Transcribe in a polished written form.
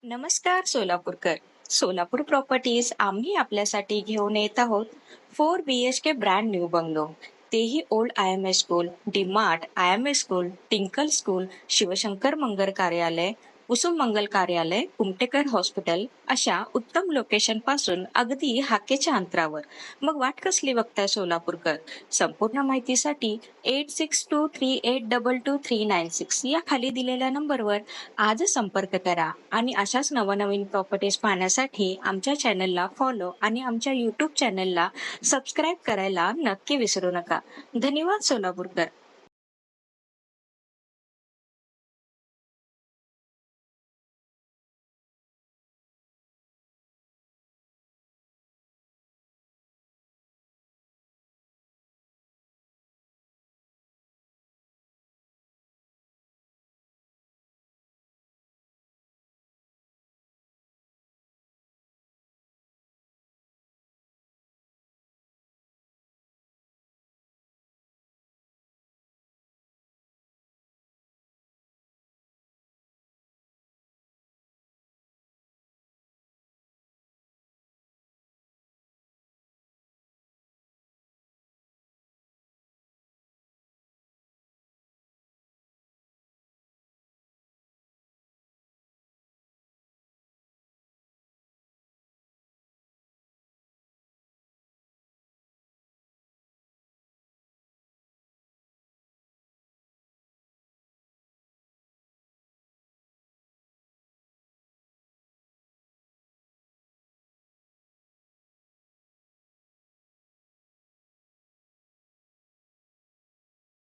नमस्कार सोलापूरकर. सोलापूर प्रॉपर्टीज आम्ही आपल्यासाठी घेऊन येत आहोत 4 BHK ब्रँड न्यू बंगलो. तेही old IMS school, DMart, IMS school, Tinkle school, Shivshankar Mangal Karyalaya, Kusum मंगल कार्यालय, कुमटेकर हॉस्पिटल अशा उत्तम लोकेशन पासून अगदी हाकेच्या अंतरावर. मग वाट कसली बघताय सोलापूरकर? संपूर्ण माहितीसाठी 8623822396 या खाली दिलेल्या नंबरवर आजच संपर्क करा आणि अशाच नवनवीन प्रॉपर्टीज पाहण्यासाठी आमच्या चॅनलला फॉलो आणि आमच्या यूट्यूब चॅनलला सबस्क्राईब करायला नक्की विसरू नका. धन्यवाद सोलापूरकर.